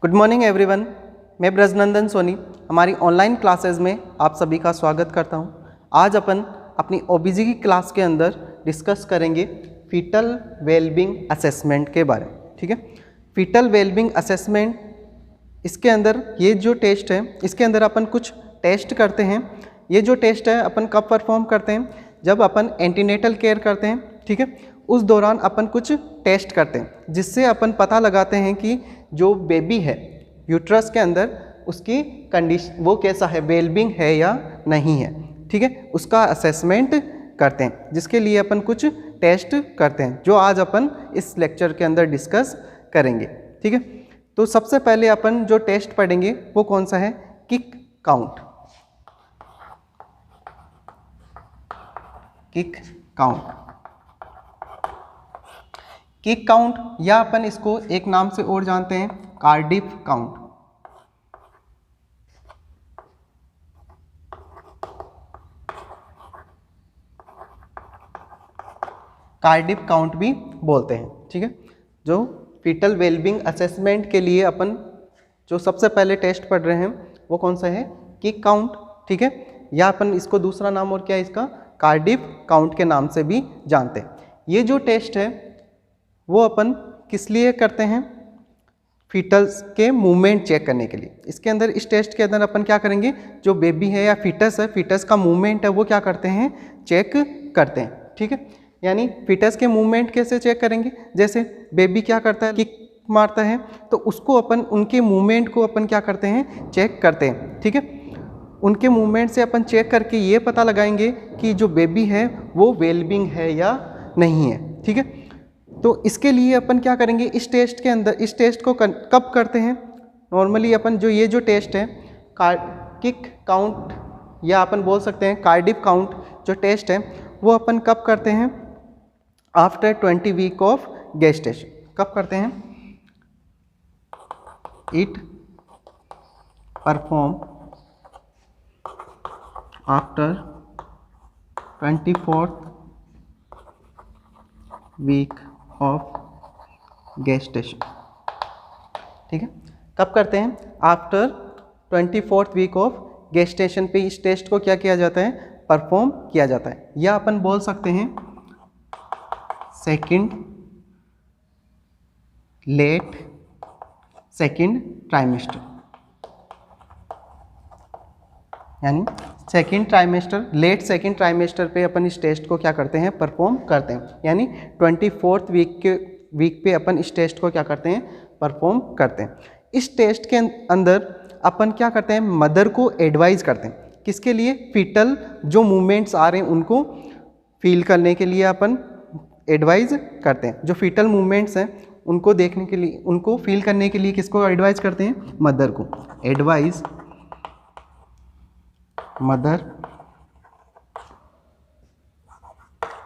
Good morning everyone. मैं ब्रजनंदन सोनी हमारी online classes में आप सभी का स्वागत करता हूं। आज अपन अपनी ओबीजी की क्लास के अंदर डिस्कस करेंगे फीटल वेलबींग असेसमेंट के बारे में। ठीक है, फीटल वेलबींग असेसमेंट, इसके अंदर ये जो टेस्ट है, इसके अंदर अपन कुछ टेस्ट करते हैं। ये जो टेस्ट है अपन कब परफॉर्म करते हैं? जब अपन एंटीनेटल केयर करते हैं। ठीक है, उस दौरान अपन कुछ टेस्ट करते हैं जिससे अपन पता लगाते हैं कि जो बेबी है यूट्रस के अंदर उसकी कंडीशन वो कैसा है, वेलबींग है या नहीं है। ठीक है, उसका असेसमेंट करते हैं, जिसके लिए अपन कुछ टेस्ट करते हैं जो आज अपन इस लेक्चर के अंदर डिस्कस करेंगे। ठीक है, तो सबसे पहले अपन जो टेस्ट पढ़ेंगे वो कौन सा है? Kick count. Kick count, kick count या अपन इसको एक नाम से और जानते हैं, कार्डिफ काउंट। कार्डिफ काउंट भी बोलते हैं। ठीक है, जो फीटल वेलबींग असेसमेंट के लिए अपन जो सबसे पहले टेस्ट पढ़ रहे हैं वो कौन सा है? Kick count. ठीक है, या अपन इसको दूसरा नाम और क्या है इसका? कार्डिफ काउंट के नाम से भी जानते हैं। ये जो टेस्ट है वो अपन किस लिए करते हैं? फीटल्स के मूवमेंट चेक करने के लिए। इसके अंदर इस टेस्ट के अंदर अपन क्या करेंगे? जो बेबी है या फीटस है, फीटस का मूवमेंट है वो क्या करते हैं? चेक करते हैं। ठीक है, यानी फीटस के मूवमेंट कैसे चेक करेंगे? जैसे बेबी क्या करता है, किक मारता है, तो उसको अपन उनके मूवमेंट को अपन क्या करते हैं? चेक करते हैं। ठीक है, उनके मूवमेंट से अपन चेक करके ये पता लगाएंगे कि जो बेबी है वो वेलबींग है या नहीं है। ठीक है, तो इसके लिए अपन क्या करेंगे इस टेस्ट के अंदर? इस टेस्ट को कब करते हैं? नॉर्मली अपन जो ये जो टेस्ट है किक काउंट या अपन बोल सकते हैं कार्डिफ काउंट जो टेस्ट है वो अपन कब करते हैं? After 20 week of gestation. कब करते हैं? It perform after 24th week of gestation. ठीक है, कब करते हैं? After 24th week of gestation पे इस टेस्ट को क्या किया जाता है? परफॉर्म किया जाता है। या अपन बोल सकते हैं सेकंड लेट सेकंड ट्राइमेस्टर, यानी second trimester, late second trimester पे अपन इस टेस्ट को क्या करते हैं? परफॉर्म करते हैं। यानी 24th वीक पे अपन इस टेस्ट को क्या करते हैं? परफॉर्म करते हैं। इस टेस्ट के अंदर अपन क्या करते हैं? मदर को एडवाइज करते हैं। किसके लिए? फीटल जो मूवमेंट्स आ रहे हैं उनको फील करने के लिए अपन एडवाइज करते हैं। जो फीटल मूवमेंट्स हैं उनको देखने के लिए, उनको फील करने के लिए किसको एडवाइज करते हैं? मदर को। एडवाइज मदर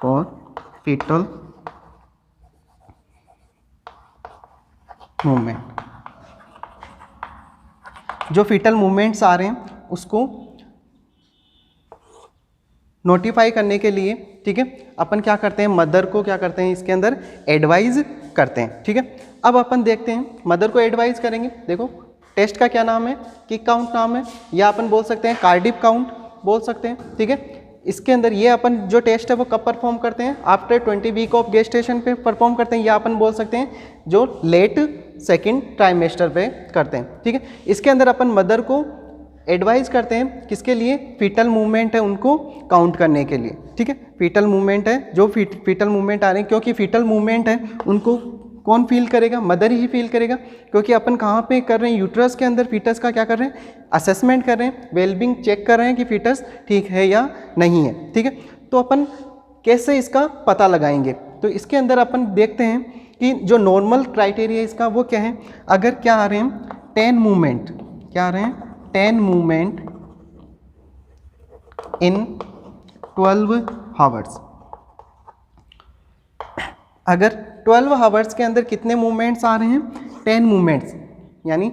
और फीटल मूवमेंट, जो फीटल मूवमेंट्स आ रहे हैं उसको नोटिफाई करने के लिए, ठीक है, अपन क्या करते हैं? मदर को क्या करते हैं? इसके अंदर एडवाइज करते हैं। ठीक है, अब अपन देखते हैं मदर को एडवाइज करेंगे। देखो टेस्ट का क्या नाम है? किक काउंट नाम है, या अपन बोल सकते हैं कार्डिफ काउंट बोल सकते हैं। ठीक है, इसके अंदर ये अपन जो टेस्ट है वो कब परफॉर्म करते हैं? आफ्टर 20 वीक ऑफ गेस्टेशन पे परफॉर्म करते हैं, या अपन बोल सकते हैं जो लेट सेकेंड ट्राइमेस्टर पे करते हैं। ठीक है, इसके अंदर अपन मदर को एडवाइज करते हैं किसके लिए? फीटल मूवमेंट है उनको काउंट करने के लिए। ठीक है, फीटल मूवमेंट है, जो फीटल मूवमेंट आ रहे हैं, क्योंकि फीटल मूवमेंट है उनको कौन फील करेगा? मदर ही फील करेगा, क्योंकि अपन कहाँ पे कर रहे हैं? यूट्रस के अंदर फीटस का क्या कर रहे हैं? असेसमेंट कर रहे हैं, वेलबींग चेक कर रहे हैं कि फीटस ठीक है या नहीं है। ठीक है, तो अपन कैसे इसका पता लगाएंगे? तो इसके अंदर अपन देखते हैं कि जो नॉर्मल क्राइटेरिया इसका वो क्या है? अगर क्या आ रहे हैं? 10 मूवमेंट, क्या आ रहे हैं? 10 मूवमेंट इन 12 हावर्स। अगर 12 हावर्स के अंदर कितने मूवमेंट्स आ रहे हैं? 10 मूवमेंट्स, यानी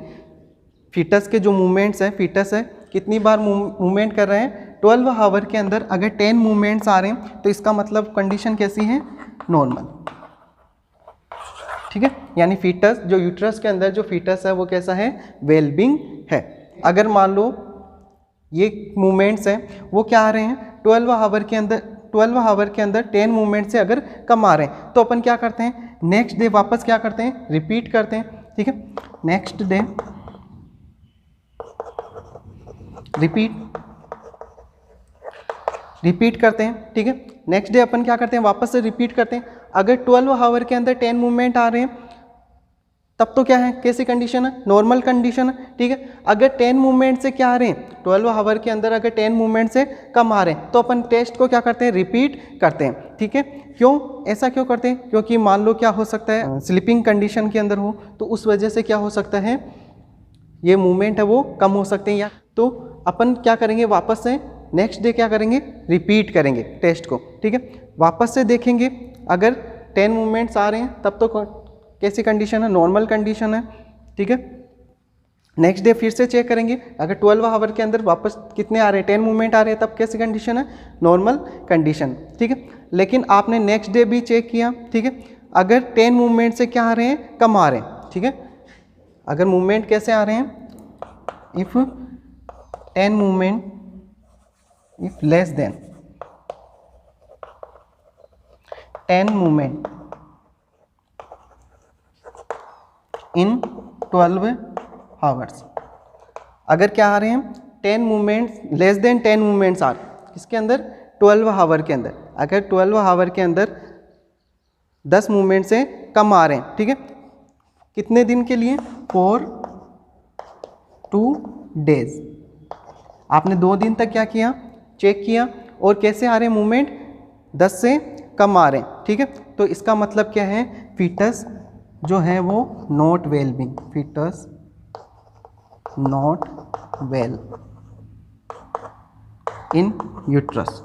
फीटस के जो मूवमेंट्स हैं, फीटस है कितनी बार मूवमेंट कर रहे हैं? 12 हावर के अंदर अगर 10 मूवमेंट्स आ रहे हैं तो इसका मतलब कंडीशन कैसी है? नॉर्मल। ठीक है, यानी फीटस जो यूट्रस के अंदर जो फीटस है वो कैसा है, वेलबिंग है। अगर मान लो ये मूवमेंट्स हैं वो क्या आ रहे हैं 12 आवर के अंदर 10 मूवमेंट से अगर कम आ रहे हैं तो अपन क्या करते हैं, नेक्स्ट डे वापस क्या करते हैं, रिपीट करते हैं। ठीक है, नेक्स्ट डे रिपीट करते हैं। ठीक है, नेक्स्ट डे अपन क्या करते हैं, वापस से रिपीट करते हैं। अगर 12 आवर के अंदर 10 मूवमेंट आ रहे हैं तब तो क्या है, कैसी कंडीशन है, नॉर्मल कंडीशन है। ठीक है, अगर 10 मूवमेंट से क्या आ रहे हैं 12 आवर के अंदर अगर 10 मूवमेंट से कम आ रहे हैं तो अपन टेस्ट को क्या करते हैं, रिपीट करते हैं। ठीक है, क्यों, ऐसा क्यों करते हैं, क्योंकि मान लो क्या हो सकता है स्लीपिंग कंडीशन के अंदर हो तो उस वजह से क्या हो सकता है, ये मूवमेंट है वो कम हो सकते हैं, या तो अपन क्या करेंगे, वापस से नेक्स्ट डे क्या करेंगे, रिपीट करेंगे टेस्ट को। ठीक है, वापस से देखेंगे अगर 10 मूवमेंट्स आ रहे हैं तब तो कैसी कंडीशन है, नॉर्मल कंडीशन है। ठीक है, नेक्स्ट डे फिर से चेक करेंगे अगर 12 आवर के अंदर वापस कितने आ रहे हैं, 10 मूवमेंट आ रहे हैं तब कैसी कंडीशन है, नॉर्मल कंडीशन। ठीक है, लेकिन आपने नेक्स्ट डे भी चेक किया। ठीक है, अगर 10 मूवमेंट से क्या आ रहे हैं, कम आ रहे हैं। ठीक है, अगर मूवमेंट कैसे आ रहे हैं, if 10 movement if less than 10 movement in 12 hours, अगर क्या आ रहे हैं 10 movements less than 10 movements are किसके अंदर, 12 आवर के अंदर, अगर 12 आवर के अंदर 10 मूवमेंट से कम आ रहे हैं। ठीक है, कितने दिन के लिए, फॉर 2 days, आपने 2 दिन तक क्या किया, चेक किया, और कैसे आ रहे हैं मूवमेंट, 10 से कम आ रहे हैं। ठीक है, तो इसका मतलब क्या है, फीटस जो है वो not well being, foetus not well in uterus.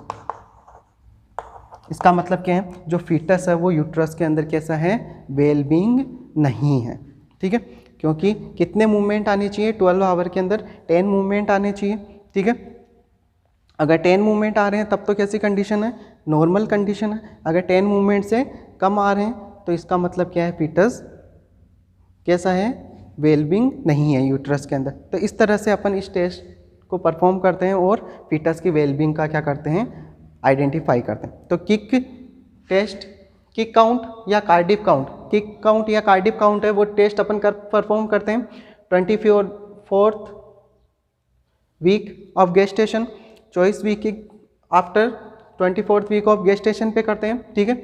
इसका मतलब क्या है, जो फीटस है वो यूट्रस के अंदर कैसा है, वेल बीइंग नहीं है। ठीक है, क्योंकि कितने मूवमेंट आने चाहिए 12 आवर के अंदर, 10 मूवमेंट आने चाहिए। ठीक है, अगर 10 मूवमेंट आ रहे हैं तब तो कैसी कंडीशन है, नॉर्मल कंडीशन है। अगर 10 मूवमेंट से कम आ रहे हैं तो इसका मतलब क्या है, फीटस कैसा है, वेलबिंग नहीं है यूट्रस के अंदर। तो इस तरह से अपन इस टेस्ट को परफॉर्म करते हैं और फीटस की वेलबिंग का क्या करते हैं, आइडेंटिफाई करते हैं। तो किक टेस्ट, किक काउंट या कार्डिक काउंट, किक काउंट या कार्डिक काउंट है वो टेस्ट अपन परफॉर्म करते हैं 24th week of gestation, 24 week after 24th week of gestation पे करते हैं। ठीक है,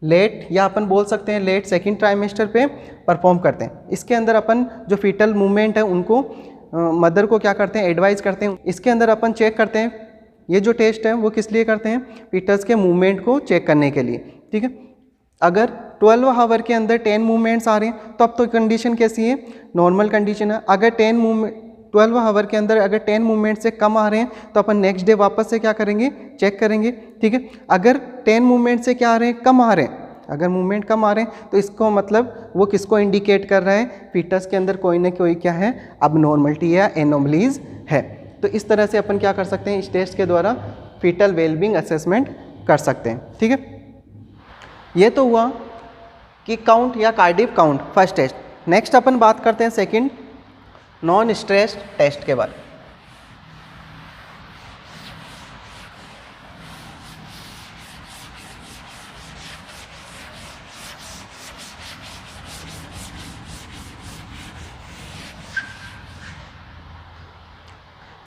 लेट या अपन बोल सकते हैं लेट सेकंड ट्राइमेस्टर पे परफॉर्म करते हैं। इसके अंदर अपन जो फीटल मूवमेंट है उनको मदर को क्या करते हैं, एडवाइस करते हैं। इसके अंदर अपन चेक करते हैं, ये जो टेस्ट है वो किस लिए करते हैं, फीटस के मूवमेंट को चेक करने के लिए। ठीक है, अगर 12 आवर के अंदर 10 मूवमेंट्स आ रहे हैं तो अब तो कंडीशन कैसी है, नॉर्मल कंडीशन है। अगर 12 आवर के अंदर अगर 10 मूवमेंट से कम आ रहे हैं तो अपन नेक्स्ट डे वापस से क्या करेंगे, चेक करेंगे। ठीक है, अगर 10 मूवमेंट से क्या आ रहे हैं, कम आ रहे हैं, अगर मूवमेंट कम आ रहे हैं तो इसको मतलब वो किसको इंडिकेट कर रहा है, फीटस के अंदर कोई ना कोई क्या है, अबनॉर्मलिटी या एनोमलीज है। तो इस तरह से अपन क्या कर सकते हैं, इस टेस्ट के द्वारा फीटल वेलबींग असेसमेंट कर सकते हैं। ठीक है, ये तो हुआ कि काउंट या cardiac count first test. Next अपन बात करते हैं सेकंड नॉन स्ट्रेस टेस्ट के बारे में।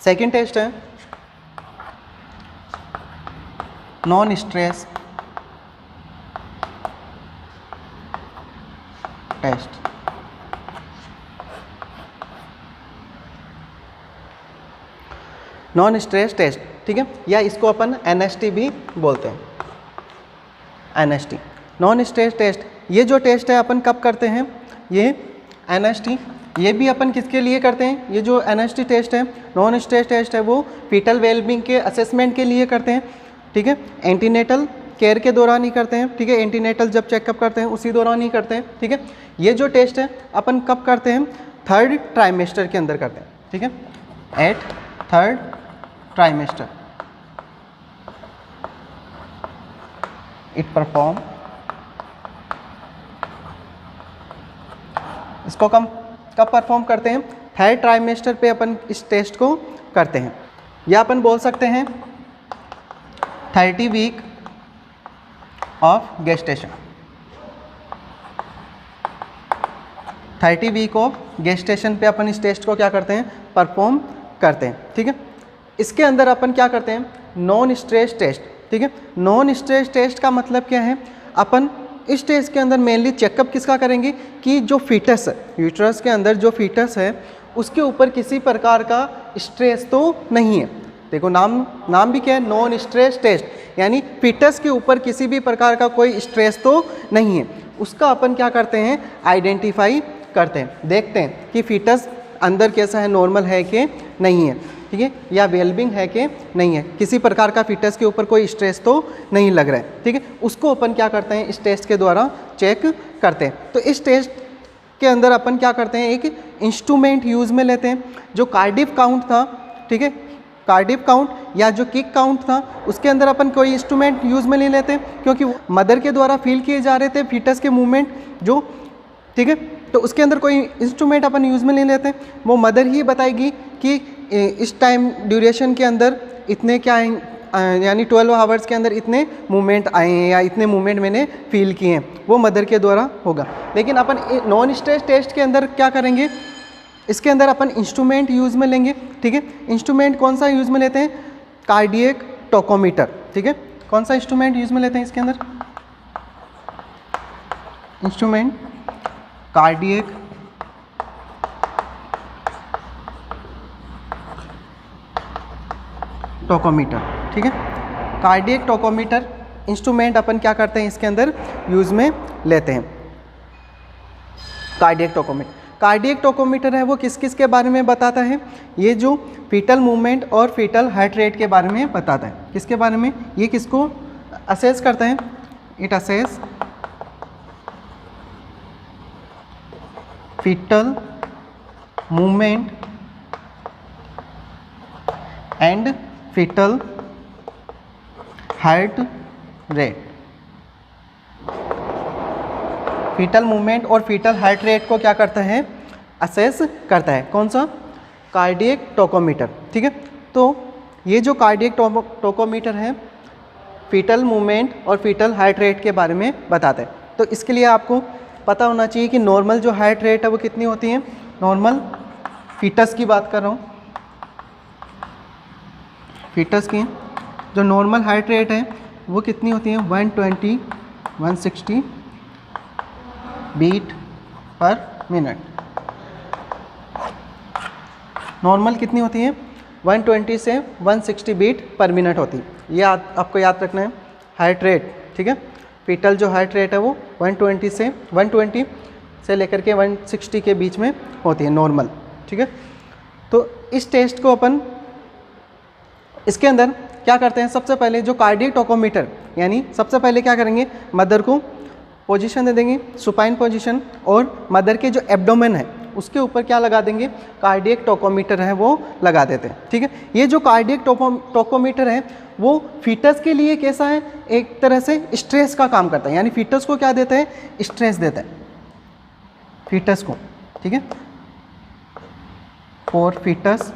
सेकंड टेस्ट है non stress test. Non stress test, ठीक है, या इसको अपन एनएसटी भी बोलते हैं, एनएसटी नॉन स्ट्रेस टेस्ट। ये जो टेस्ट है अपन कब करते हैं, ये एनएसटी, ये भी अपन किसके लिए करते हैं, ये जो एनएसटी टेस्ट है, नॉन स्ट्रेस टेस्ट है, वो फीटल वेलबींग के असेसमेंट के लिए करते हैं। ठीक है, एंटीनेटल केयर के दौरान ही करते हैं। ठीक है, एंटीनेटल जब चेकअप करते हैं उसी दौरान ही करते हैं। ठीक है, ये जो टेस्ट है अपन कब करते हैं, 3rd ट्राइमेस्टर के अंदर करते हैं। ठीक है, eight 3rd trimester it perform इसको कब परफॉर्म करते हैं? थर्ड ट्राइमेस्टर पे अपन इस टेस्ट को करते हैं, या अपन बोल सकते हैं 30 week of gestation. 30 week of gestation पे अपन इस टेस्ट को क्या करते हैं? परफॉर्म करते हैं, ठीक है। इसके अंदर अपन क्या करते हैं? नॉन स्ट्रेस टेस्ट, ठीक है। नॉन स्ट्रेस टेस्ट का मतलब क्या है? अपन इस टेस्ट के अंदर मेनली चेकअप किसका करेंगे कि जो फीटस है, यूट्रस के अंदर जो फीटस है उसके ऊपर किसी प्रकार का स्ट्रेस तो नहीं है। देखो नाम भी क्या है? नॉन स्ट्रेस टेस्ट, यानी फीटस के ऊपर किसी भी प्रकार का कोई स्ट्रेस तो नहीं है। उसका अपन क्या करते हैं? आइडेंटिफाई करते हैं, देखते हैं कि फीटस अंदर कैसा है, नॉर्मल है कि नहीं है, ठीक है, या वेलबिंग है कि नहीं है, किसी प्रकार का फीटस के ऊपर कोई स्ट्रेस तो नहीं लग रहा है, ठीक है। उसको अपन क्या करते हैं? इस टेस्ट के द्वारा चेक करते हैं। तो इस टेस्ट के अंदर अपन क्या करते हैं? एक इंस्ट्रूमेंट यूज़ में लेते हैं। जो कार्डिफ काउंट था, ठीक है, कार्डिफ काउंट या जो किक काउंट था, उसके अंदर अपन कोई इंस्ट्रूमेंट यूज़ में नहीं लेते, क्योंकि मदर के द्वारा फील किए जा रहे थे फीटस के मूवमेंट जो, ठीक है, तो उसके अंदर कोई इंस्ट्रूमेंट अपन यूज़ में नहीं लेते। वो मदर ही बताएगी कि इस टाइम ड्यूरेशन के अंदर इतने क्या यानी 12 आवर्स के अंदर इतने मूवमेंट आए हैं या इतने मूवमेंट मैंने फील किए हैं, वो मदर के द्वारा होगा। लेकिन अपन नॉन स्ट्रेस टेस्ट के अंदर क्या करेंगे? इसके अंदर अपन इंस्ट्रूमेंट यूज़ में लेंगे, ठीक है। इंस्ट्रूमेंट कौन सा यूज़ में लेते हैं? कार्डियक टोकोमीटर, ठीक है। कौन सा इंस्ट्रूमेंट यूज़ में लेते हैं इसके अंदर? इंस्ट्रूमेंट कार्डियक टोकोमीटर, ठीक है। कार्डियक टोकोमीटर इंस्ट्रूमेंट अपन क्या करते हैं? इसके अंदर यूज़ में लेते हैं कार्डियक टोकोमीटर। कार्डियक टोकोमीटर है वो किस किस के बारे में बताता है? ये जो फीटल मूवमेंट और फीटल हार्ट रेट के बारे में बताता है। किसके बारे में? ये किसको असेस करता है? It assess foetal movement and foetal heart rate. Foetal movement और फीटल हार्ट रेट को क्या करता है? असेस करता है। कौन सा? कार्डियक टोकोमीटर, ठीक है। तो ये जो कार्डियक टोकोमीटर है फीटल मूवमेंट और फीटल हार्ट रेट के बारे में बताता है। तो इसके लिए आपको पता होना चाहिए कि नॉर्मल जो हार्ट रेट है वो कितनी होती है? नॉर्मल फीटस की बात कर रहा हूँ, फीटस की जो नॉर्मल हार्ट रेट है वो कितनी होती है? 120 160 बीट पर मिनट। नॉर्मल कितनी होती है? 120 से 160 बीट पर मिनट होती है। ये आपको याद रखना है हार्ट रेट, ठीक है। फीटल जो हार्ट रेट है वो 120 से लेकर के 160 के बीच में होती है नॉर्मल, ठीक है। तो इस टेस्ट को अपन इसके अंदर क्या करते हैं? सबसे पहले जो कार्डियक टोकोमीटर, यानी सबसे पहले क्या करेंगे? मदर को पोजीशन दे देंगे, सुपाइन पोजीशन, और मदर के जो एब्डोमेन है उसके ऊपर क्या लगा देंगे? कार्डियक टोकोमीटर है वो लगा देते हैं, ठीक है। ये जो कार्डियक टोकोमीटर है वो फीटस के लिए कैसा है? एक तरह से स्ट्रेस का काम करता है, यानी फीटस को क्या देता है? स्ट्रेस देता है फीटस को, ठीक है। फॉर फीटस,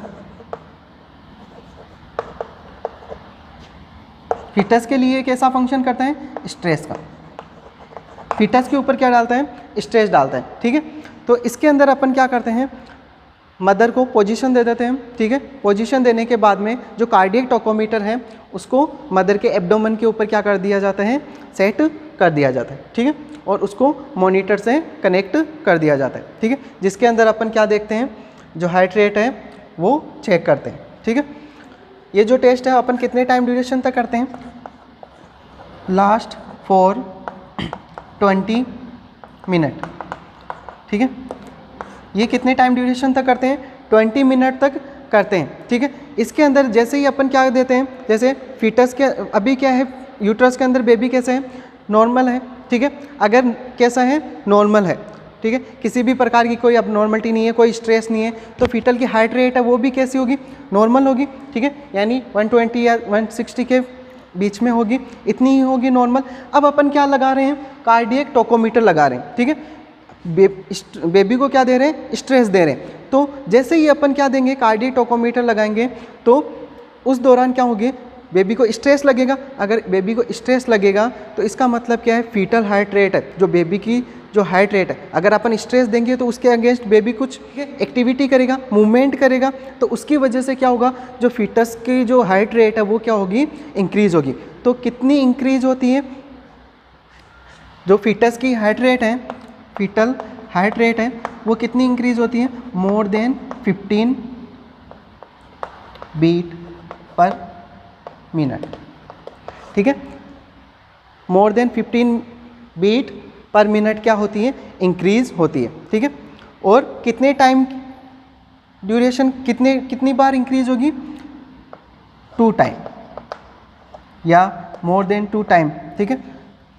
फीटस के लिए कैसा फंक्शन करता है? स्ट्रेस का। फीटस के ऊपर क्या डालता है? स्ट्रेस डालता है, ठीक है। तो इसके अंदर अपन क्या करते हैं? मदर को पोजीशन दे देते हैं, ठीक है। पोजीशन देने के बाद में जो कार्डियक टोकोमीटर है उसको मदर के एब्डोमेन के ऊपर क्या कर दिया जाता है? सेट कर दिया जाता है, ठीक है। और उसको मॉनिटर से कनेक्ट कर दिया जाता है, ठीक है। जिसके अंदर अपन क्या देखते हैं? जो हार्ट रेट है वो चेक करते हैं, ठीक है। ये जो टेस्ट है अपन कितने टाइम ड्यूरेशन तक करते हैं? लास्ट फॉर 20 मिनट, ठीक है। ये कितने टाइम ड्यूरेशन तक करते हैं? 20 मिनट तक करते हैं, ठीक है। इसके अंदर जैसे ही अपन क्या देते हैं? जैसे फीटस के अभी क्या है? यूट्रस के अंदर बेबी कैसे है? नॉर्मल है, ठीक है। अगर कैसा है? नॉर्मल है, ठीक है। किसी भी प्रकार की कोई अबनॉर्मलिटी नहीं है, कोई स्ट्रेस नहीं है, तो फीटल की हार्ट रेट है वो भी कैसी होगी? नॉर्मल होगी, ठीक है। यानी 120 या 160 के बीच में होगी, इतनी ही होगी नॉर्मल। अब अपन क्या लगा रहे हैं? कार्डियक टोकोमीटर लगा रहे हैं, ठीक है। बेबी को क्या दे रहे हैं, स्ट्रेस दे रहे हैं। तो जैसे ही अपन क्या देंगे, कार्डियक टोकोमीटर लगाएंगे, तो उस दौरान क्या होगी, बेबी को स्ट्रेस लगेगा। अगर बेबी को स्ट्रेस लगेगा तो इसका मतलब क्या है, फीटल हार्ट रेट है, जो बेबी की जो हार्ट रेट है, अगर अपन स्ट्रेस देंगे तो उसके अगेंस्ट बेबी कुछ एक्टिविटी करेगा, मूवमेंट करेगा, तो उसकी वजह से क्या होगा, जो फीटस की जो हार्ट रेट है वो क्या होगी, इंक्रीज होगी। तो कितनी इंक्रीज होती है, जो फीटस की हार्ट रेट है, फीटल हार्ट रेट है, वो कितनी इंक्रीज होती है, more than 15 beat per minute. ठीक है, more than 15 beat per minute क्या होती है, इंक्रीज होती है। ठीक है, और कितने टाइम ड्यूरेशन, कितनी बार इंक्रीज होगी, 2 टाइम या मोर देन 2 टाइम। ठीक है,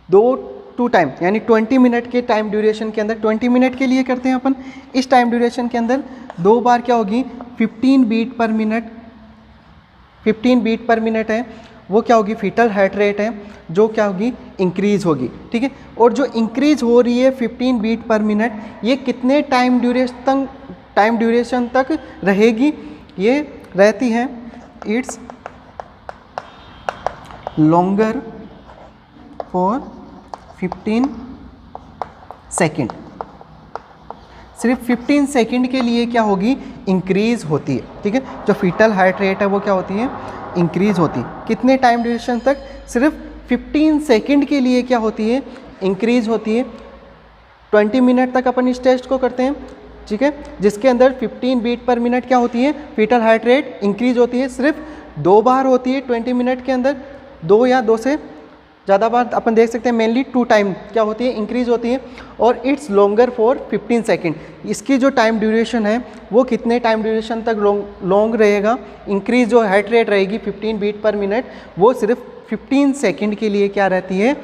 2 टाइम यानी 20 मिनट के टाइम ड्यूरेशन के अंदर, 20 मिनट के लिए करते हैं अपन, इस टाइम ड्यूरेशन के अंदर 2 बार क्या होगी, 15 beat per minute, 15 beat per minute है वो क्या होगी, फीटल हार्ट रेट है, जो क्या होगी, इंक्रीज होगी। ठीक है, और जो इंक्रीज हो रही है 15 बीट पर मिनट, ये कितने टाइम ड्यूरेशन तक रहेगी, ये रहती है, इट्स लॉन्गर फॉर 15 सेकेंड। सिर्फ 15 सेकेंड के लिए क्या होगी, इंक्रीज होती है। ठीक है, जो फीटल हार्ट रेट है वो क्या होती है, इंक्रीज होती है। कितने टाइम ड्यूरेशन तक, सिर्फ 15 सेकेंड के लिए क्या होती है, इंक्रीज होती है। 20 मिनट तक अपन इस टेस्ट को करते हैं, ठीक है, जिसके अंदर 15 बीट पर मिनट क्या होती है, फीटल हार्ट रेट इंक्रीज होती है। सिर्फ 2 बार होती है 20 मिनट के अंदर, 2 या 2 से ज़्यादा बार अपन देख सकते हैं, मेनली 2 टाइम क्या होती है, इंक्रीज होती है। और इट्स लॉन्गर फॉर 15 सेकेंड, इसकी जो टाइम ड्यूरेशन है वो कितने टाइम ड्यूरेशन तक लॉन्ग रहेगा, इंक्रीज जो हार्ट रेट रहेगी 15 बीट पर मिनट, वो सिर्फ 15 सेकेंड के लिए क्या रहती है,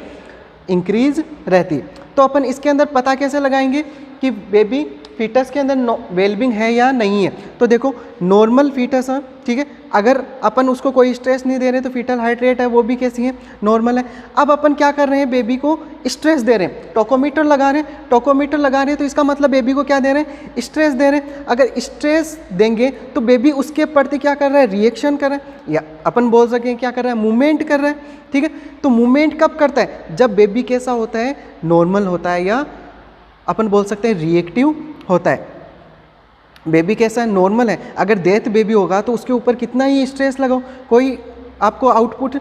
इंक्रीज रहती है। तो अपन इसके अंदर पता कैसे लगाएंगे कि बेबी फीटस के अंदर वेलबिंग है या नहीं है। तो देखो, नॉर्मल फीटस है, ठीक है, अगर अपन उसको कोई स्ट्रेस नहीं दे रहे तो फीटल हार्ट रेट है वो भी कैसी है, नॉर्मल है। अब अपन क्या कर रहे हैं, बेबी को स्ट्रेस दे रहे हैं, टोकोमीटर लगा रहे हैं, टोकोमीटर लगा रहे हैं, तो इसका मतलब बेबी को क्या दे रहे हैं, स्ट्रेस दे रहे हैं। अगर स्ट्रेस देंगे तो बेबी उसके प्रति क्या कर रहा है, रिएक्शन कर रहा है, या अपन बोल सकें क्या कर रहा है, मूवमेंट कर रहा है। ठीक है, तो मूवमेंट कब करता है, जब बेबी कैसा होता है, नॉर्मल होता है, या अपन बोल सकते हैं रिएक्टिव होता है। बेबी कैसा है, नॉर्मल है। अगर डेथ बेबी होगा तो उसके ऊपर कितना ही स्ट्रेस लगाओ, कोई आपको आउटपुट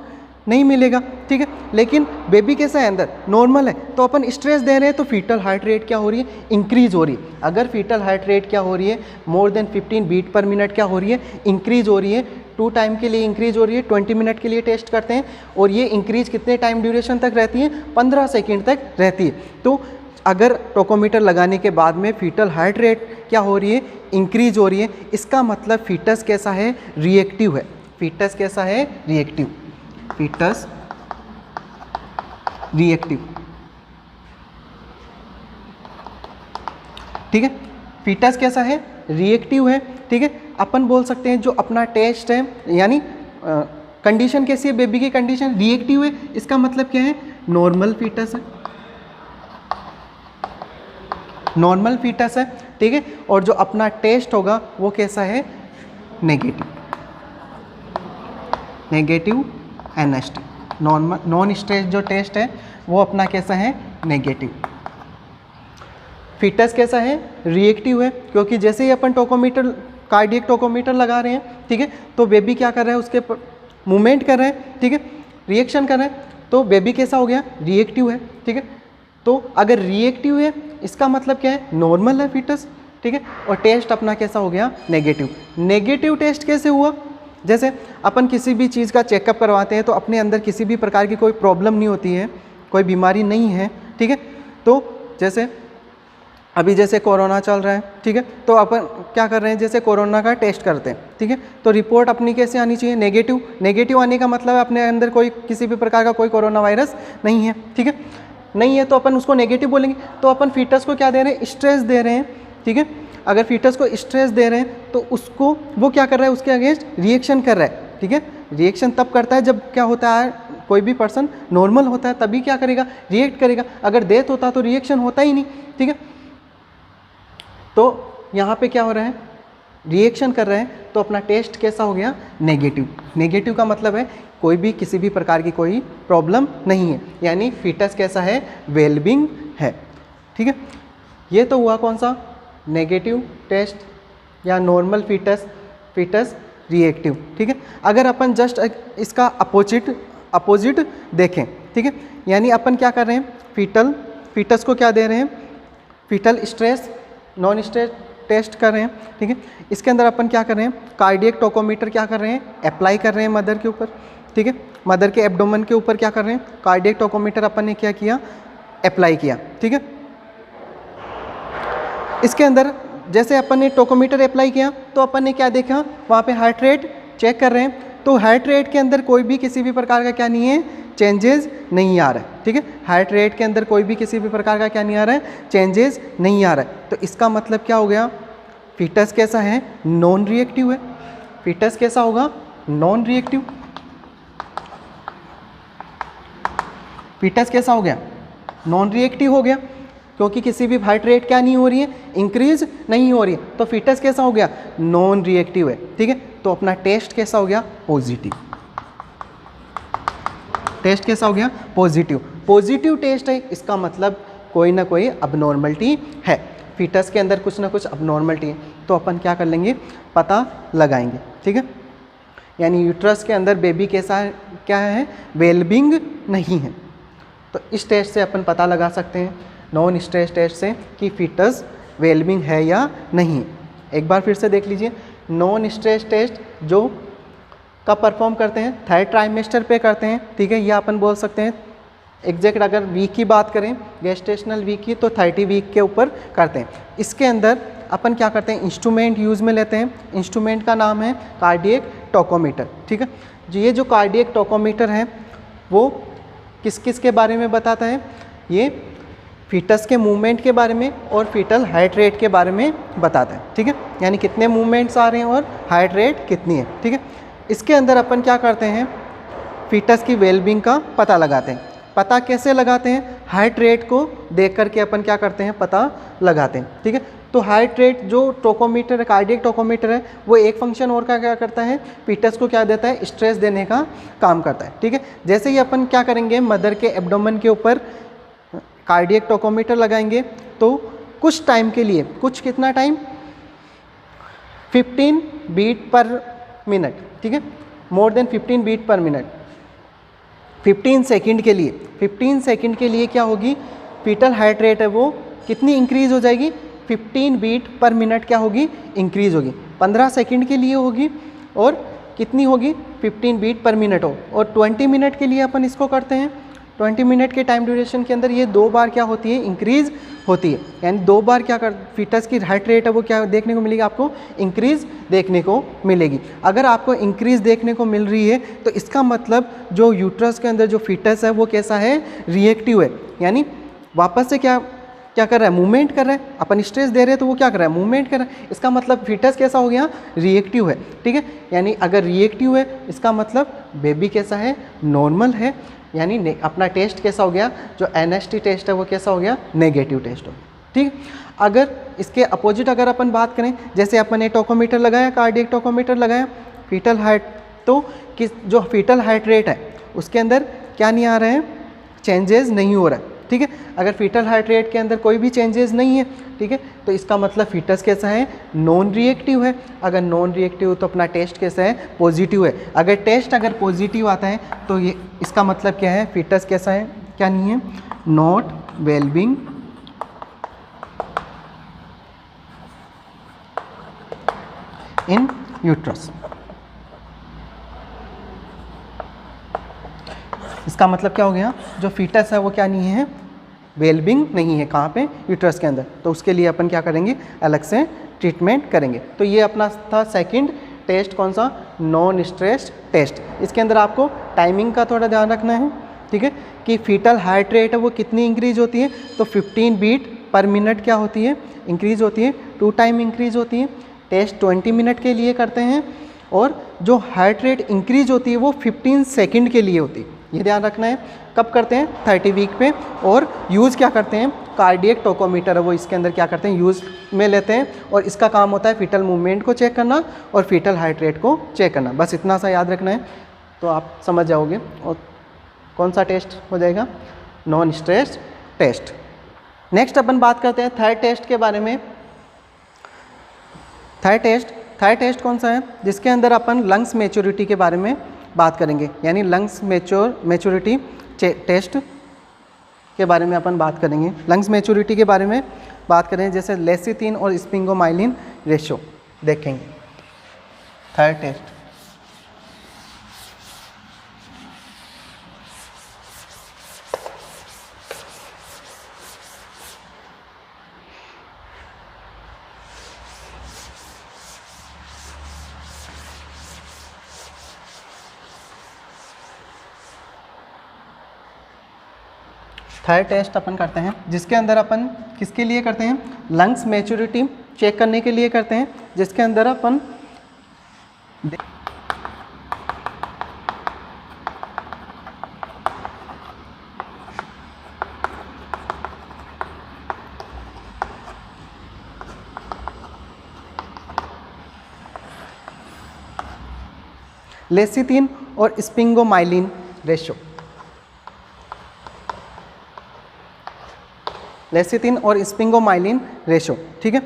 नहीं मिलेगा। ठीक है, लेकिन बेबी कैसा है, अंदर नॉर्मल है, तो अपन स्ट्रेस दे रहे हैं तो फीटल हार्ट रेट क्या हो रही है, इंक्रीज हो रही है। अगर फीटल हार्ट रेट क्या हो रही है, more than 15 beat per minute क्या हो रही है, इंक्रीज हो रही है। 2 टाइम के लिए इंक्रीज हो रही है, 20 मिनट के लिए टेस्ट करते हैं, और ये इंक्रीज कितने टाइम ड्यूरेशन तक रहती है, 15 सेकेंड तक रहती है। तो अगर टोकोमीटर लगाने के बाद में फीटल हार्ट रेट क्या हो रही है, इंक्रीज हो रही है, इसका मतलब फीटस कैसा है, रिएक्टिव है। फीटस कैसा है, रिएक्टिव, फीटस रिएक्टिव। ठीक है, फीटस कैसा है, रिएक्टिव है। ठीक है, अपन बोल सकते हैं जो अपना टेस्ट है, यानी कंडीशन कैसी है, बेबी की कंडीशन रिएक्टिव है, इसका मतलब क्या है, नॉर्मल फीटस है, नॉर्मल फीटस है। ठीक है, और जो अपना टेस्ट होगा वो कैसा है, negative, negative NST, non stress जो टेस्ट है वो अपना कैसा है, नेगेटिव। फीटस कैसा है, रिएक्टिव है, क्योंकि जैसे ही अपन टोकोमीटर, कार्डियक टोकोमीटर लगा रहे हैं, ठीक है, तो बेबी क्या कर रहा है, उसके मूवमेंट कर रहा है, ठीक है, रिएक्शन कर रहा है, तो बेबी कैसा हो गया, रिएक्टिव है। ठीक है, तो अगर रिएक्टिव है इसका मतलब क्या है, नॉर्मल है फीटस। ठीक है, और टेस्ट अपना कैसा हो गया, नेगेटिव। नेगेटिव टेस्ट कैसे हुआ, जैसे अपन किसी भी चीज़ का चेकअप करवाते हैं तो अपने अंदर किसी भी प्रकार की कोई प्रॉब्लम नहीं होती है, कोई बीमारी नहीं है। ठीक है, तो जैसे अभी जैसे कोरोना चल रहा है, ठीक है, तो अपन क्या कर रहे हैं, जैसे कोरोना का टेस्ट करते हैं, ठीक है, तो रिपोर्ट अपनी कैसे आनी चाहिए, नेगेटिव। नेगेटिव आने का मतलब है अपने अंदर कोई किसी भी प्रकार का कोई कोरोना वायरस नहीं है। ठीक है, नहीं है तो अपन उसको नेगेटिव बोलेंगे। तो अपन फीटस को क्या दे रहे हैं, स्ट्रेस दे रहे हैं। ठीक है, अगर फीटस को स्ट्रेस दे रहे हैं तो उसको वो क्या कर रहा है, उसके अगेंस्ट रिएक्शन कर रहा है। ठीक है, रिएक्शन तब करता है जब क्या होता है, कोई भी पर्सन नॉर्मल होता है तभी क्या करेगा, रिएक्ट करेगा। अगर डेथ होता तो रिएक्शन होता ही नहीं। ठीक है, तो यहाँ पे क्या हो रहा है, रिएक्शन कर रहे हैं, तो अपना टेस्ट कैसा हो गया, नेगेटिव। नेगेटिव का मतलब है कोई भी किसी भी प्रकार की कोई प्रॉब्लम नहीं है, यानी फीटस कैसा है, वेलबिंग है। ठीक है, ये तो हुआ कौन सा, नेगेटिव टेस्ट या नॉर्मल फीटस, फीटस रिएक्टिव। ठीक है, अगर अपन जस्ट इसका अपोजिट देखें, ठीक है, यानी अपन क्या कर रहे हैं, फीटस को क्या दे रहे हैं, foetal stress non stress test कर रहे हैं। ठीक है, इसके अंदर अपन क्या कर रहे हैं, कार्डियक टोकोमीटर क्या कर रहे हैं, अप्लाई कर रहे हैं मदर के ऊपर। ठीक है, मदर के एब्डोमेन के ऊपर क्या कर रहे हैं, कार्डियक टोकोमीटर अपन ने क्या किया, अप्लाई किया। ठीक है, इसके अंदर जैसे अपन ने टोकोमीटर अप्लाई किया तो अपन ने क्या देखा, वहाँ पे हार्ट रेट चेक कर रहे हैं, तो हार्ट रेट के अंदर कोई भी किसी भी प्रकार का क्या नहीं है, चेंजेस नहीं आ रहा है। ठीक है, हार्ट रेट के अंदर कोई भी किसी भी प्रकार का क्या नहीं आ रहा है, चेंजेस नहीं आ रहा है। तो इसका मतलब क्या हो गया, फीटस कैसा है, नॉन रिएक्टिव है। फीटस कैसा होगा, नॉन रिएक्टिव। फीटस कैसा हो गया, नॉन रिएक्टिव हो गया, क्योंकि किसी भी हार्ट रेट क्या नहीं हो रही है, इंक्रीज नहीं हो रही है, तो फीटस कैसा हो गया, नॉन रिएक्टिव है। ठीक है, तो अपना टेस्ट कैसा हो गया, पॉजिटिव। टेस्ट कैसा हो गया, पॉजिटिव। पॉजिटिव टेस्ट है, इसका मतलब कोई ना कोई अबनॉर्मलिटी है, फीटस के अंदर कुछ ना कुछ अबनॉर्मलिटी है, तो अपन क्या कर लेंगे, पता लगाएंगे। ठीक है, यानी यूट्रस के अंदर बेबी कैसा क्या है, वेलबिंग नहीं है। तो इस टेस्ट से अपन पता लगा सकते हैं, नॉन स्ट्रेस टेस्ट से, कि फीटस वेलबिंग है या नहीं। एक बार फिर से देख लीजिए, नॉन स्ट्रेस टेस्ट जो कब परफॉर्म करते हैं, थर्ड ट्राइमेस्टर पे करते हैं। ठीक है, या अपन बोल सकते हैं एग्जैक्ट अगर वीक की बात करें, गेस्टेशनल वीक की, तो 30 वीक के ऊपर करते हैं। इसके अंदर अपन क्या करते हैं, इंस्ट्रूमेंट यूज़ में लेते हैं। इंस्ट्रूमेंट का नाम है कार्डियक टोकोमीटर। ठीक है, ये जो कार्डियक टोकोमीटर है वो किस किस के बारे में बताता है, ये फीटस के मूवमेंट के बारे में और फीटल हार्ट रेट के बारे में बताता है। ठीक है, यानी कितने मूवमेंट्स आ रहे हैं और हार्ट रेट कितनी है। ठीक है, इसके अंदर अपन क्या करते हैं, फीटस की वेलबींग का पता लगाते हैं। पता कैसे लगाते हैं, हार्ट रेट को देख करके अपन क्या करते हैं, पता लगाते हैं। ठीक है, तो हार्ट रेट जो टोकोमीटर है, कार्डियक टोकोमीटर है, वो एक फंक्शन और का क्या करता है, फीटस को क्या देता है, स्ट्रेस देने का काम करता है। ठीक है, जैसे ही अपन क्या करेंगे, मदर के एब्डोमेन के ऊपर कार्डियक टोकोमीटर लगाएंगे, तो कुछ टाइम के लिए, कुछ कितना टाइम, 15 बीट पर मिनट। ठीक है, more than 15 beat per minute, 15 second के लिए, 15 सेकंड के लिए क्या होगी, फीटल हार्ट रेट है वो कितनी इंक्रीज हो जाएगी, 15 बीट पर मिनट क्या होगी, इंक्रीज होगी। 15 सेकंड के लिए होगी और कितनी होगी, 15 बीट पर मिनट हो। और 20 मिनट के लिए अपन इसको करते हैं, 20 मिनट के टाइम ड्यूरेशन के अंदर ये 2 बार क्या होती है, इंक्रीज होती है। यानी 2 बार क्या कर, फीटस की हार्ट रेट है वो क्या देखने को मिलेगी, आपको इंक्रीज देखने को मिलेगी। अगर आपको इंक्रीज देखने को मिल रही है तो इसका मतलब जो यूट्रस के अंदर जो फीटस है वो कैसा है, रिएक्टिव है, यानी वापस से क्या कर रहा है, मूवमेंट कर रहा है। अपन स्ट्रेस दे रहे हैं तो वो क्या कर रहा है, मूवमेंट कर रहा है। इसका मतलब फीटस कैसा हो गया, रिएक्टिव है। ठीक है, यानी अगर रिएक्टिव है इसका मतलब बेबी कैसा है, नॉर्मल है, यानी अपना टेस्ट कैसा हो गया, जो एनएसटी टेस्ट है वो कैसा हो गया, नेगेटिव टेस्ट हो गया। ठीक है, अगर इसके अपोजिट अगर अपन बात करें, जैसे अपन ने टोकोमीटर लगाया, कार्डियक टोकोमीटर लगाया, फीटल हार्ट, तो किस जो फीटल हार्ट रेट है उसके अंदर क्या नहीं आ रहा है, चेंजेस नहीं हो रहा है। ठीक है, अगर फीटल हार्ट रेट के अंदर कोई भी चेंजेस नहीं है, ठीक है, तो इसका मतलब फीटस कैसा है, नॉन रिएक्टिव है। अगर नॉन रिएक्टिव तो अपना टेस्ट कैसा है, पॉजिटिव है। अगर टेस्ट अगर पॉजिटिव आता है तो ये इसका मतलब क्या है, फीटस कैसा है, क्या नहीं है, नॉट वेलबिंग इन यूट्रस। इसका मतलब क्या हो गया, जो फीटस है वो क्या नहीं है, वेलबिंग नहीं है, कहाँ पे, यूट्रस के अंदर। तो उसके लिए अपन क्या करेंगे, अलग से ट्रीटमेंट करेंगे। तो ये अपना था सेकंड टेस्ट, कौन सा, नॉन स्ट्रेस टेस्ट। इसके अंदर आपको टाइमिंग का थोड़ा ध्यान रखना है। ठीक है, कि फीटल हार्ट रेट है वो कितनी इंक्रीज होती है, तो 15 बीट पर मिनट क्या होती है, इंक्रीज होती है, 2 टाइम इंक्रीज होती है। टेस्ट 20 मिनट के लिए करते हैं और जो हार्ट रेट इंक्रीज होती है वो 15 सेकंड के लिए होती है। ये ध्यान रखना है। कब करते हैं, 30 वीक पे, और यूज़ क्या करते हैं, कार्डियक टोकोमीटर है वो इसके अंदर क्या करते हैं, यूज़ में लेते हैं, और इसका काम होता है फीटल मूवमेंट को चेक करना और फीटल हार्ट रेट को चेक करना। बस इतना सा याद रखना है तो आप समझ जाओगे। और कौन सा टेस्ट हो जाएगा, नॉन स्ट्रेस टेस्ट। नेक्स्ट अपन बात करते हैं थर्ड टेस्ट के बारे में। थर्ड टेस्ट कौन सा है, जिसके अंदर अपन लंग्स मैच्योरिटी के बारे में बात करेंगे, यानी लंग्स मैच्योरिटी टेस्ट के बारे में अपन बात करेंगे। लंग्स मैच्योरिटी के बारे में बात करें, जैसे लेसिथिन और स्पिंगोमाइलिन रेशो देखेंगे। थर्ड टेस्ट थर्ड टेस्ट अपन करते हैं, जिसके अंदर अपन किसके लिए करते हैं, लंग्स मैच्योरिटी चेक करने के लिए करते हैं, जिसके अंदर अपन लेसिथिन और स्पिंगोमाइलिन रेशो, लेसिथिन और स्पिंगोमाइलिन रेशो, ठीक है।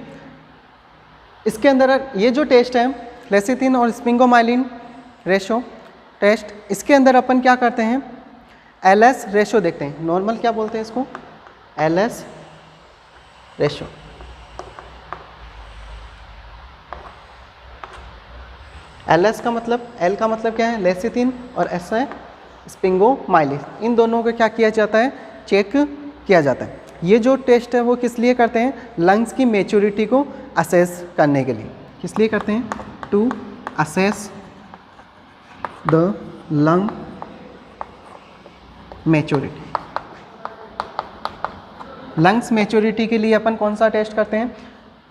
इसके अंदर ये जो टेस्ट है लेसिथिन और स्पिंगोमाइलिन रेशो टेस्ट, इसके अंदर अपन क्या करते हैं, एलएस रेशो देखते हैं। नॉर्मल क्या बोलते हैं इसको, एलएस रेशो। एलएस का मतलब, एल का मतलब क्या है, लेसिथिन, और एस है स्पिंगोमाइलिन। इन दोनों को क्या किया जाता है, चेक किया जाता है। ये जो टेस्ट है वो किस लिए करते हैं, लंग्स की मैच्योरिटी को असेस करने के लिए। किस लिए करते हैं, to assess the lung maturity. Lungs maturity के लिए अपन कौन सा टेस्ट करते हैं,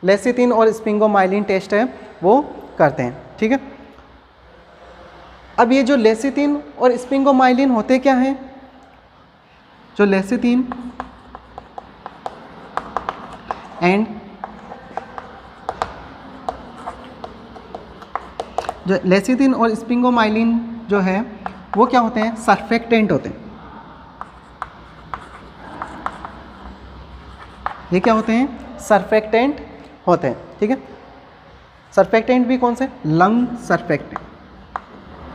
लेसिथिन और स्पिंगोमाइलिन टेस्ट है वो करते हैं, ठीक है। अब ये जो लेसिथिन और स्पिंगोमाइलिन होते क्या हैं, जो लेसिथिन एंड जो लेसिथिन और स्पिंगोमाइलिन जो है वो क्या होते हैं, सर्फेक्टेंट होते हैं। ये क्या होते हैं, सर्फेक्टेंट होते हैं, ठीक है। सर्फेक्टेंट भी कौन से, लंग सर्फेक्टेंट,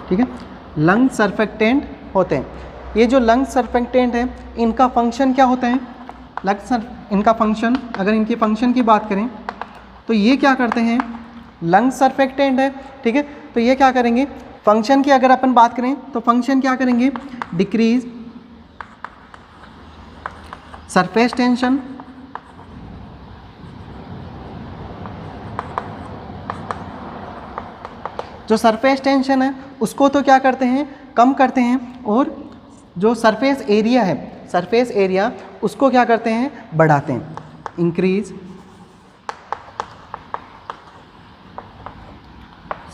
ठीक है, लंग सर्फेक्टेंट होते हैं। ये जो लंग सर्फेक्टेंट है इनका फंक्शन क्या होता है, इनका फंक्शन, अगर इनकी फंक्शन की बात करें तो ये क्या करते हैं, लंग सर्फेक्टेंट है, ठीक है। तो ये क्या करेंगे, फंक्शन की अगर अपन बात करें तो फंक्शन क्या करेंगे, डिक्रीज सरफेस टेंशन, जो सरफेस टेंशन है उसको तो क्या करते हैं, कम करते हैं, और जो सरफेस एरिया है, सरफेस एरिया उसको क्या करते हैं, बढ़ाते हैं, इंक्रीज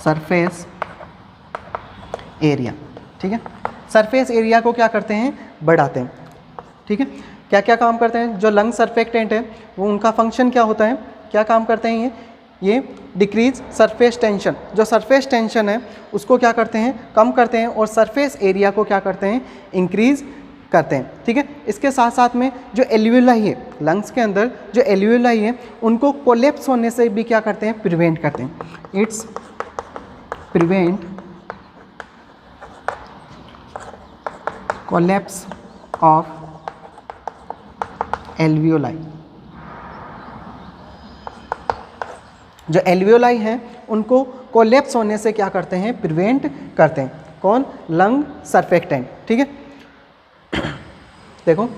सरफेस एरिया, ठीक है। सरफेस एरिया को क्या करते हैं, बढ़ाते हैं, ठीक है। क्या क्या काम करते हैं, जो लंग सर्फेक्टेंट है वो उनका फंक्शन क्या होता है, क्या काम करते हैं, ये डिक्रीज सरफेस टेंशन, जो सरफेस टेंशन है उसको क्या करते हैं, कम करते हैं, और सरफेस एरिया को क्या करते हैं, इंक्रीज करते हैं, ठीक है। इसके साथ साथ में जो एल्वियोलाई है, लंग्स के अंदर जो एल्वियोलाई है उनको कोलैप्स होने से भी क्या करते हैं, प्रिवेंट करते हैं। It's prevent collapse of alveoli. जो एल्वियोलाई हैं उनको कोलैप्स होने से क्या करते हैं, प्रिवेंट करते हैं। कौन, लंग सर्फेक्टेंट, ठीक है। देखो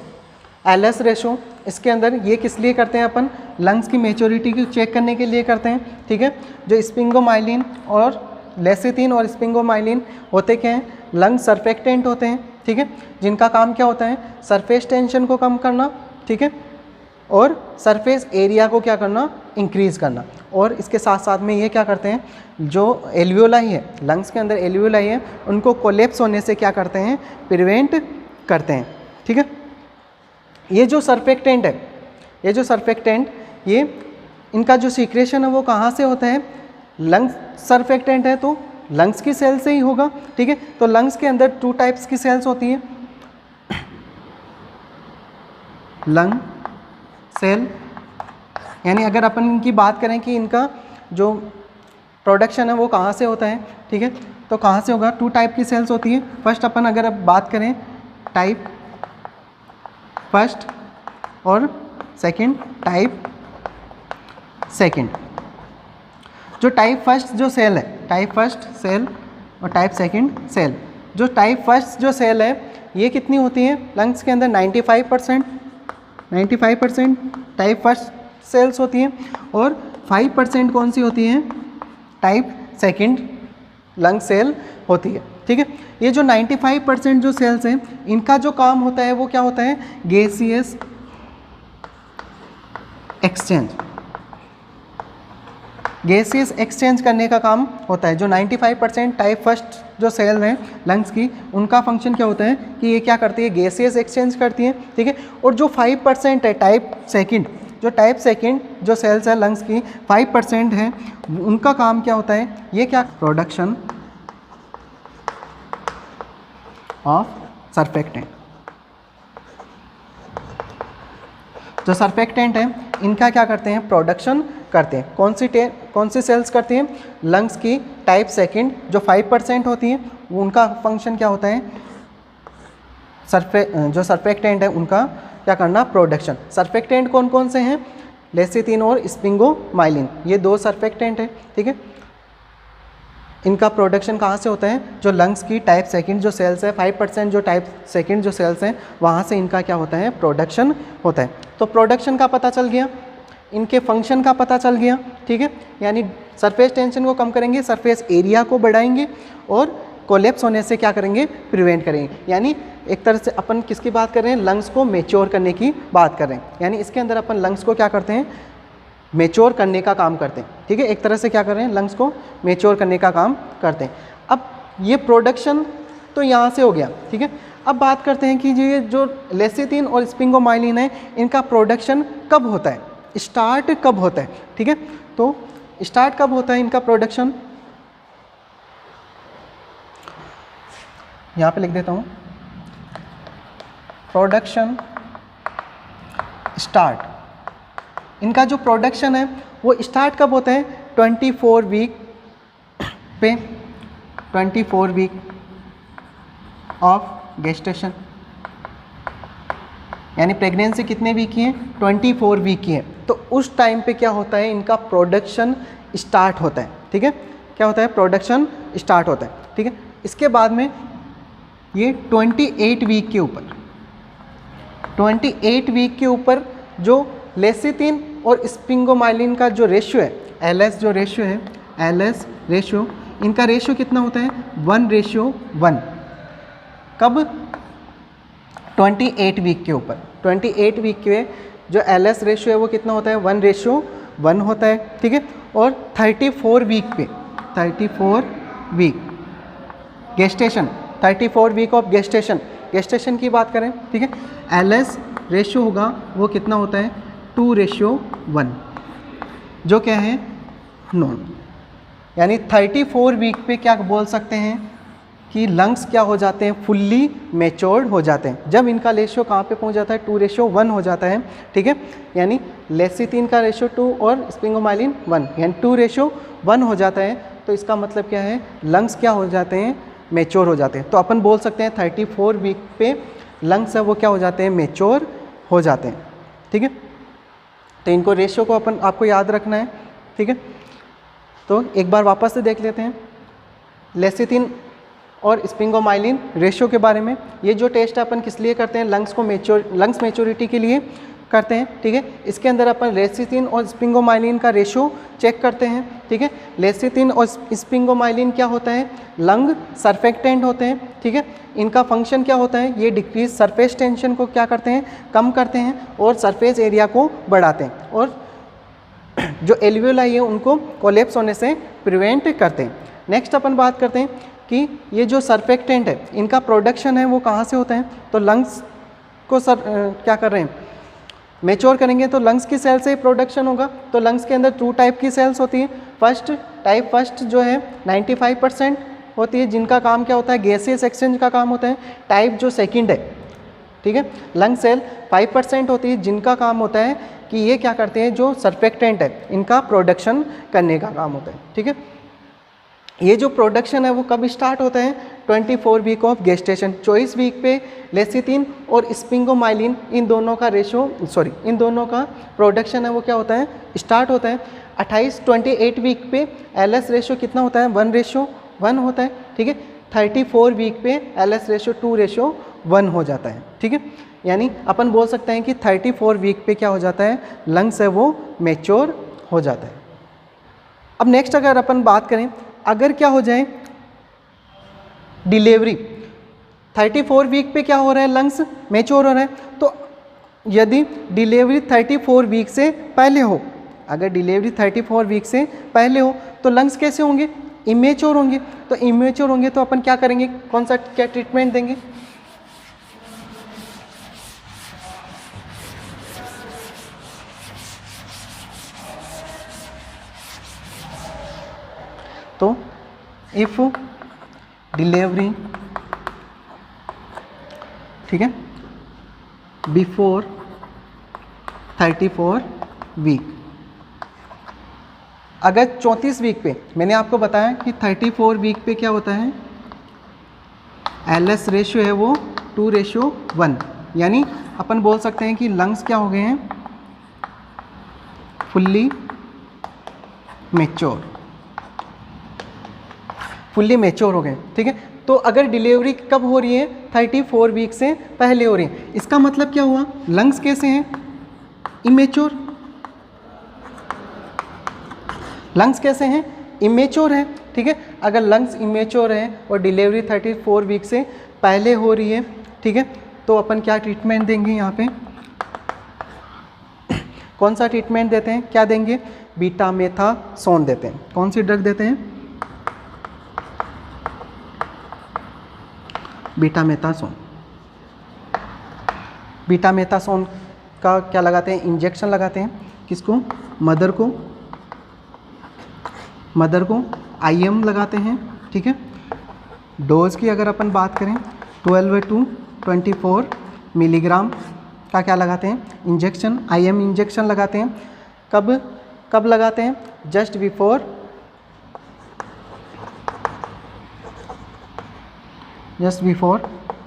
एलएस रेशो, इसके अंदर ये किस लिए करते हैं अपन, लंग्स की मैच्योरिटी को चेक करने के लिए करते हैं, ठीक है। जो स्पिंगोमाइलिन और लेसिथिन और स्पिंगोमाइलिन होते क्या हैं, लंग सर्फेक्टेंट होते हैं, ठीक है, जिनका काम क्या होता है, सरफेस टेंशन को कम करना, ठीक है, और सरफेस एरिया को क्या करना, इंक्रीज़ करना। और इसके साथ साथ में ये क्या करते हैं, जो एल्वियोलाई है, लंग्स के अंदर एल्वियोलाई है, उनको कोलैप्स होने से क्या करते हैं, प्रिवेंट करते हैं, ठीक है। ये जो सर्फेक्टेंट है, ये जो सर्फेक्टेंट, ये इनका जो सीक्रेशन है वो कहाँ से होता है, लंग्स सर्फेक्टेंट है तो लंग्स की सेल से ही होगा, ठीक है। तो लंग्स के अंदर 2 टाइप्स की सेल्स होती है, लंग सेल, यानी अगर अपन इनकी बात करें कि इनका जो प्रोडक्शन है वो कहाँ से होता है, ठीक है, तो कहाँ से होगा, 2 टाइप की सेल्स होती है। फर्स्ट अपन अगर अब बात करें टाइप फर्स्ट और सेकंड, टाइप सेकंड। जो टाइप फर्स्ट जो सेल है, टाइप फर्स्ट सेल और टाइप सेकंड सेल, जो टाइप फर्स्ट जो सेल है ये कितनी होती है लंग्स के अंदर, 95% टाइप फर्स्ट सेल्स होती हैं, और 5% कौन सी होती हैं, टाइप सेकंड लंग सेल होती है, ठीक है। ये जो 95% जो सेल्स हैं इनका जो काम होता है वो क्या होता है, गैसियस एक्सचेंज, गैसियस एक्सचेंज करने का काम होता है। जो 95% टाइप फर्स्ट जो सेल हैं लंग्स की, उनका फंक्शन क्या होता है कि ये क्या करती है, गैसियस एक्सचेंज करती है, ठीक है। और जो 5% है टाइप सेकंड, जो टाइप सेकंड जो सेल्स है लंग्स की 5% है, उनका काम क्या होता है, ये क्या, प्रोडक्शन ऑफ सर्फेक्टेंट। जो सर्फेक्टेंट है इनका क्या करते हैं, प्रोडक्शन करते हैं। कौन सी सेल्स करती हैं, लंग्स की टाइप सेकंड जो 5% होती हैं, उनका फंक्शन क्या होता है, जो सर्फेक्टेंट है उनका क्या करना, प्रोडक्शन। सर्फेक्टेंट कौन कौन से हैं, लेसिथिन और स्पिंगोमाइलिन, ये 2 सर्फेक्टेंट है, ठीक है। इनका प्रोडक्शन कहाँ से होता है, जो लंग्स की टाइप सेकंड जो सेल्स है, 5% जो टाइप सेकंड जो सेल्स हैं वहाँ से इनका क्या होता है, प्रोडक्शन होता है। तो प्रोडक्शन का पता चल गया, इनके फंक्शन का पता चल गया, ठीक है। यानी सरफेस टेंशन को कम करेंगे, सरफेस एरिया को बढ़ाएंगे और कोलेप्स होने से क्या करेंगे, प्रिवेंट करेंगे। यानी एक तरह से अपन किसकी बात कर रहे हैं, लंग्स को मैच्योर करने की बात कर रहे हैं। यानी इसके अंदर अपन लंग्स को क्या करते हैं, मैच्योर करने का काम करते हैं, ठीक है। एक तरह से क्या कर रहे हैं, लंग्स को मैच्योर करने का काम करते हैं। अब ये प्रोडक्शन तो यहाँ से हो गया, ठीक है। अब बात करते हैं कि ये जो लेसिथिन और स्पिंगोमाइलिन है इनका प्रोडक्शन कब होता है, स्टार्ट कब होता है, ठीक है। तो स्टार्ट कब होता है इनका प्रोडक्शन, यहाँ पे लिख देता हूँ, प्रोडक्शन स्टार्ट, इनका जो प्रोडक्शन है वो स्टार्ट कब होता है, 24 वीक पे, 24 वीक ऑफ गेस्टेशन, यानी प्रेगनेंसी कितने वीक की है, 24 वीक की है। तो उस टाइम पे क्या होता है, इनका प्रोडक्शन स्टार्ट होता है, ठीक है। क्या होता है, प्रोडक्शन स्टार्ट होता है, ठीक है। इसके बाद में ये 28 वीक के ऊपर, 28 वीक के ऊपर जो लेसिथिन और स्पिंगोमाइलिन का जो रेशियो है, LS जो रेशियो है, LS रेशियो, इनका रेशियो कितना होता है, 1:1। कब, 28 वीक के ऊपर, 28 वीक के जो LS रेशियो है वो कितना होता है, 1:1 होता है, ठीक है। और 34 वीक पे, 34 week gestation, 34 week of gestation की बात करें, ठीक है, LS रेशियो होगा वो कितना होता है, 2:1, जो क्या है, नॉन। यानी 34 वीक पे क्या बोल सकते हैं कि लंग्स क्या हो जाते हैं, फुल्ली मैच्योर्ड हो जाते हैं। जब इनका रेशियो कहाँ पे पहुँच जाता है, 2:1 हो जाता है, ठीक है। यानी लेसिथिन का रेशियो 2 और स्पिंगोमाइलिन 1, यानी 2:1 हो जाता है। तो इसका मतलब क्या है, लंग्स क्या हो जाते हैं, मैच्योर हो जाते हैं। तो अपन बोल सकते हैं 34 वीक पे लंग्स है वो क्या हो जाते हैं, मैच्योर हो जाते हैं, ठीक है। तो इनको रेशियो को आपको याद रखना है, ठीक है। तो एक बार वापस से देख लेते हैं लेसिथिन और स्पिंगोमाइलिन रेशियो के बारे में। ये जो टेस्ट अपन किस लिए करते हैं, लंग्स मैच्योरिटी के लिए करते हैं, ठीक है। इसके अंदर अपन लेसिथिन और स्पिंगोमाइलिन का रेशियो चेक करते हैं, ठीक है। लेसिथिन और स्पिंगोमाइलिन क्या होता है, लंग सर्फेक्टेंट होते हैं, ठीक है। इनका फंक्शन क्या होता है, ये डिक्रीज सरफेस टेंशन को क्या करते हैं, कम करते हैं और सरफेस एरिया को बढ़ाते हैं, और जो एल्वियोलाई है उनको कोलेप्स होने से प्रिवेंट करते हैं। नेक्स्ट अपन बात करते हैं कि ये जो सर्फेक्टेंट है इनका प्रोडक्शन है वो कहाँ से होता है। तो लंग्स को क्या कर रहे हैं, मेच्योर करेंगे तो लंग्स की सेल से ही प्रोडक्शन होगा। तो लंग्स के अंदर 2 टाइप की सेल्स होती हैं। फर्स्ट जो है 95% होती है, जिनका काम क्या होता है, गैसियस एक्सचेंज का काम होता है। टाइप जो सेकंड है, ठीक है, लंग सेल 5% होती है, जिनका काम होता है कि ये क्या करते हैं, जो सर्फेक्टेंट है इनका प्रोडक्शन करने का काम होता है। ठीक है, ये जो प्रोडक्शन है वो कब स्टार्ट होता है, 24 वीक ऑफ गेस्टेशन। 24 वीक पे लेसिथिन और स्पिंगोमाइलिन इन दोनों का प्रोडक्शन है वो क्या होता है, स्टार्ट होता है। 28 वीक पे LS रेशो कितना होता है, 1:1 होता है। ठीक है, 34 वीक पे LS रेशो 2:1 हो जाता है। ठीक है, यानी अपन बोल सकते हैं कि 34 वीक पे क्या हो जाता है, लंग्स है वो मेच्योर हो जाता है। अब नेक्स्ट अगर अपन बात करें, अगर क्या हो जाए डिलीवरी, 34 वीक पे क्या हो रहा है, लंग्स मेच्योर हो रहा है। तो यदि डिलीवरी 34 वीक से पहले हो, अगर डिलीवरी 34 वीक से पहले हो तो लंग्स कैसे होंगे, इमेच्योर होंगे। तो इमेच्योर होंगे तो अपन क्या करेंगे, कौन सा क्या ट्रीटमेंट देंगे, तो इफ डिलीवरी, ठीक है, बिफोर 34 वीक, अगर 34 वीक पे, मैंने आपको बताया कि 34 वीक पे क्या होता है, LS रेशियो है वो 2:1, यानी अपन बोल सकते हैं कि लंग्स क्या हो गए हैं, फुल्ली मेच्योर हो गए। ठीक है, तो अगर डिलीवरी कब हो रही है, 34 वीक से पहले हो रही है, इसका मतलब क्या हुआ, लंग्स कैसे हैं, इमेच्योर। लंग्स कैसे हैं, इमेच्योर है। ठीक है, अगर लंग्स इमेच्योर है और डिलीवरी 34 वीक से पहले हो रही है, ठीक है, तो अपन क्या ट्रीटमेंट देंगे, यहाँ पे कौन सा ट्रीटमेंट देते हैं, क्या देंगे, बीटामेथासोन देते हैं। कौन सी ड्रग देते हैं, बीटामेथासोन का क्या लगाते हैं, इंजेक्शन लगाते हैं। किसको, मदर को IM लगाते हैं। ठीक है, डोज की अगर अपन बात करें 12 to 24 मिलीग्राम का क्या लगाते हैं, इंजेक्शन, IM इंजेक्शन लगाते हैं। कब लगाते हैं, just before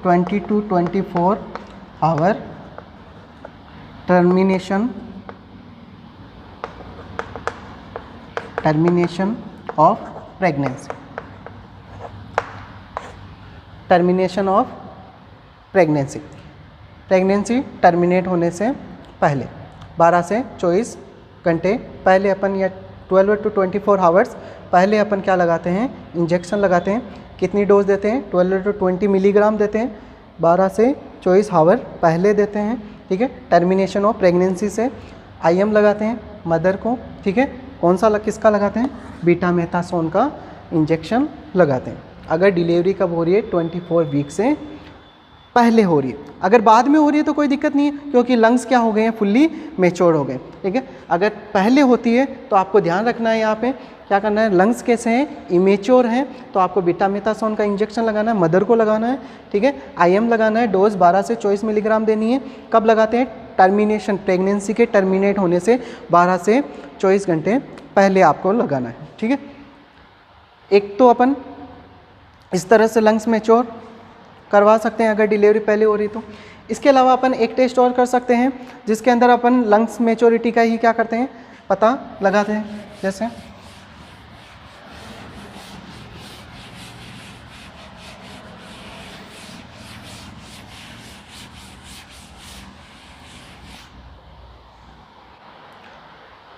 20 to 24 hour termination of pregnancy, pregnancy terminate होने से पहले 12 से 24 घंटे पहले अपन, या 12 to 24 आवर्स पहले अपन क्या लगाते हैं, इंजेक्शन लगाते हैं। कितनी डोज देते हैं, 12 to 20 मिलीग्राम देते हैं, 12 से 24 आवर पहले देते हैं। ठीक है, टर्मिनेशन ऑफ प्रेगनेंसी से IM लगाते हैं मदर को। ठीक है, कौन सा किसका लगाते हैं, बीटामेथासोन का इंजेक्शन लगाते हैं। अगर डिलीवरी कब हो रही है, 24 वीक से पहले हो रही है। अगर बाद में हो रही है तो कोई दिक्कत नहीं है, क्योंकि लंग्स क्या हो गए हैं, फुल्ली मेच्योर हो गए। ठीक है, अगर पहले होती है तो आपको ध्यान रखना है, यहाँ पे क्या करना है, लंग्स कैसे हैं, इमेच्योर हैं, तो आपको बीटामेथासोन का इंजेक्शन लगाना है, मदर को लगाना है। ठीक है, IM लगाना है, डोज 12 से 24 मिलीग्राम देनी है। कब लगाते हैं, टर्मिनेशन, प्रेगनेंसी के टर्मिनेट होने से 12 से 24 घंटे पहले आपको लगाना है। ठीक है, एक तो अपन इस तरह से लंग्स मेच्योर करवा सकते हैं अगर डिलीवरी पहले हो रही तो। इसके अलावा अपन एक टेस्ट और कर सकते हैं, जिसके अंदर अपन लंग्स मेच्योरिटी का ही क्या करते हैं, पता लगाते हैं। जैसे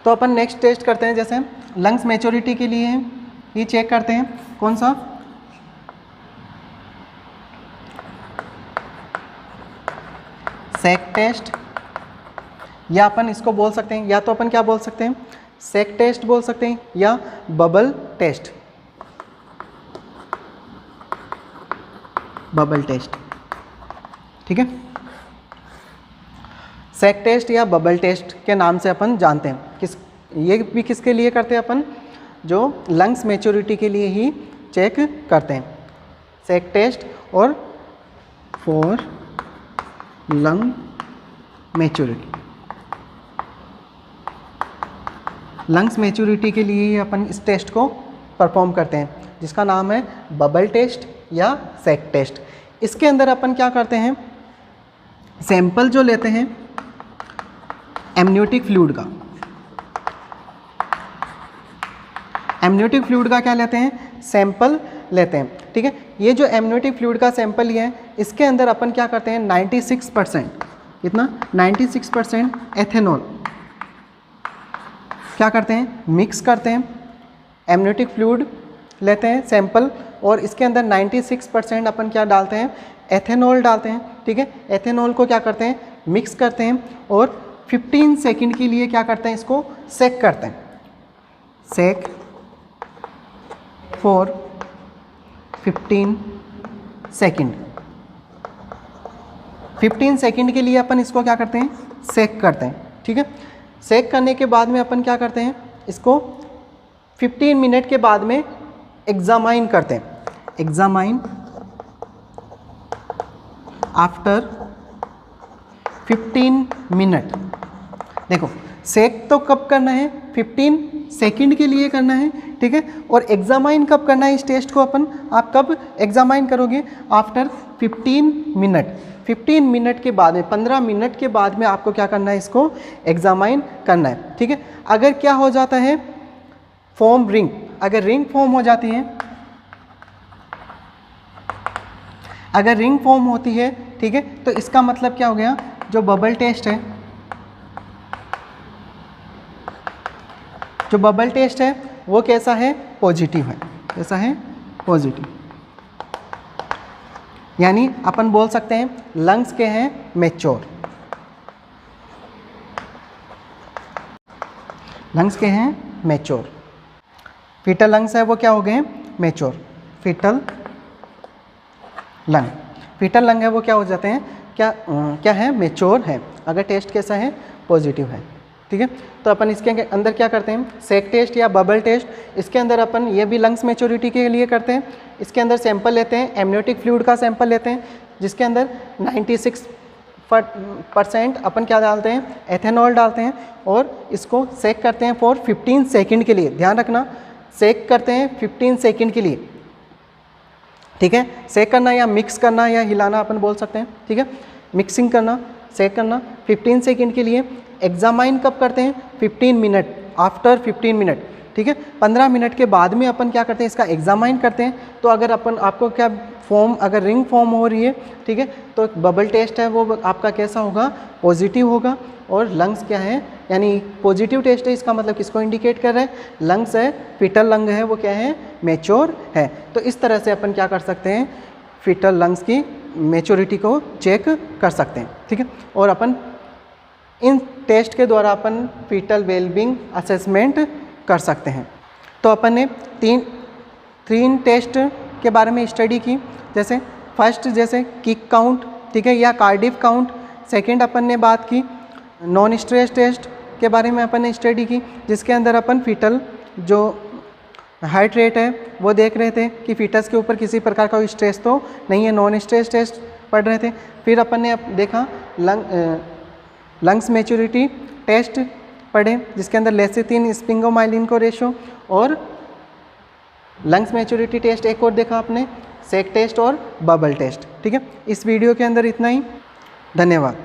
तो अपन नेक्स्ट टेस्ट करते हैं, जैसे लंग्स मेच्योरिटी के लिए ये चेक करते हैं, कौन सा, सैक टेस्ट, या अपन इसको बोल सकते हैं, या तो अपन क्या बोल सकते हैं, सैक टेस्ट बोल सकते हैं, या बबल टेस्ट। ठीक है, सैक टेस्ट या बबल टेस्ट के नाम से अपन जानते हैं। ये भी किसके लिए करते हैं अपन, जो लंग्स मैच्योरिटी के लिए ही चेक करते हैं, सैक टेस्ट और for lung maturity. Lungs maturity के लिए ही अपन इस टेस्ट को परफॉर्म करते हैं, जिसका नाम है बबल टेस्ट या सैक टेस्ट। इसके अंदर अपन क्या करते हैं, सैंपल जो लेते हैं एमनियोटिक फ्लूइड का, एमनियोटिक फ्लूइड का क्या लेते हैं, सैंपल लेते हैं, ठीक है। ये जो एमनियोटिक फ्लूइड का सैंपल लिया है, इसके अंदर अपन क्या करते हैं 96%, कितना 96% एथेनॉल क्या करते हैं, मिक्स करते हैं। एमनियोटिक फ्लूइड लेते हैं सैंपल और इसके अंदर 96% अपन क्या डालते हैं, एथेनॉल डालते हैं, ठीक है। एथेनॉल को क्या करते हैं, मिक्स करते हैं और 15 सेकंड के लिए क्या करते हैं, इसको सेक करते हैं, सेक फॉर 15 सेकंड। 15 सेकंड के लिए अपन इसको क्या करते हैं, सेक करते हैं, ठीक है। सेक करने के बाद में अपन क्या करते हैं, इसको 15 मिनट के बाद में एग्जामाइन करते हैं, एग्जामाइन आफ्टर 15 मिनट। देखो सेक तो कब करना है, 15 सेकंड के लिए करना है, ठीक है। और एग्जामाइन कब करना है, इस टेस्ट को अपन आप कब एग्जामाइन करोगे, आफ्टर 15 मिनट। 15 मिनट के बाद में, 15 मिनट के बाद में आपको क्या करना है, इसको एग्जामाइन करना है, ठीक है। अगर क्या हो जाता है, फॉर्म रिंग, अगर रिंग फॉर्म हो जाती है, अगर रिंग फॉर्म होती है, ठीक है, तो इसका मतलब क्या हो गया, जो बबल टेस्ट है, जो बबल टेस्ट है वो कैसा है, पॉजिटिव है, कैसा है, पॉजिटिव। यानी अपन बोल सकते हैं लंग्स के हैं मैच्योर, लंग्स के हैं मैच्योर। फीटल लंग्स है वो क्या हो गए, mature. Fetal lung, fetal lung है वो क्या हो जाते हैं, क्या है, मैच्योर है, अगर टेस्ट कैसा है, पॉजिटिव है, ठीक है। तो अपन इसके अंदर क्या करते हैं, सैक टेस्ट या बबल टेस्ट, इसके अंदर अपन ये भी लंग्स मैच्योरिटी के लिए करते हैं। इसके अंदर सैंपल लेते हैं, एमनियोटिक फ्लूइड का सैंपल लेते हैं, जिसके अंदर 96% अपन क्या डालते हैं, एथेनॉल डालते हैं और इसको सेक करते हैं फॉर 15 सेकंड के लिए। ध्यान रखना, सेक करते हैं 15 सेकंड के लिए, ठीक है। सेक करना या मिक्स करना या हिलाना अपन बोल सकते हैं, ठीक है। मिक्सिंग करना, सेक करना 15 सेकंड के लिए। एग्जामाइन कब करते हैं, 15 मिनट, आफ्टर 15 मिनट, ठीक है। 15 मिनट के बाद में अपन क्या करते हैं, इसका एग्जामाइन करते हैं। तो अगर अपन आपको क्या फॉर्म, अगर रिंग फॉर्म हो रही है, ठीक है, तो बबल टेस्ट है वो आपका कैसा होगा, पॉजिटिव होगा। और लंग्स क्या है, यानी पॉजिटिव टेस्ट है, इसका मतलब किसको इंडिकेट कर रहा है, लंग्स है, फीटल लंग है वो क्या है, मैच्योर है। तो इस तरह से अपन क्या कर सकते हैं, फीटल लंग्स की मैच्योरिटी को चेक कर सकते हैं, ठीक है। और अपन इन टेस्ट के द्वारा अपन फीटल वेलबींग असेसमेंट कर सकते हैं। तो अपन ने तीन टेस्ट के बारे में स्टडी की, जैसे फर्स्ट जैसे किक काउंट, ठीक है, या कार्डिफ काउंट। सेकंड अपन ने बात की नॉन स्ट्रेस टेस्ट के बारे में अपन ने स्टडी की, जिसके अंदर अपन फीटल जो हार्ट रेट है वो देख रहे थे कि फीटस के ऊपर किसी प्रकार का स्ट्रेस तो नहीं है, नॉन स्ट्रेस टेस्ट पढ़ रहे थे। फिर अपन ने देखा लंग्स मैच्योरिटी टेस्ट पढ़े, जिसके अंदर लेसिथिन स्पिंगोमाइलिन को रेशो, और लंग्स मैच्योरिटी टेस्ट एक और देखा आपने, सैक टेस्ट और बबल टेस्ट, ठीक है। इस वीडियो के अंदर इतना ही, धन्यवाद।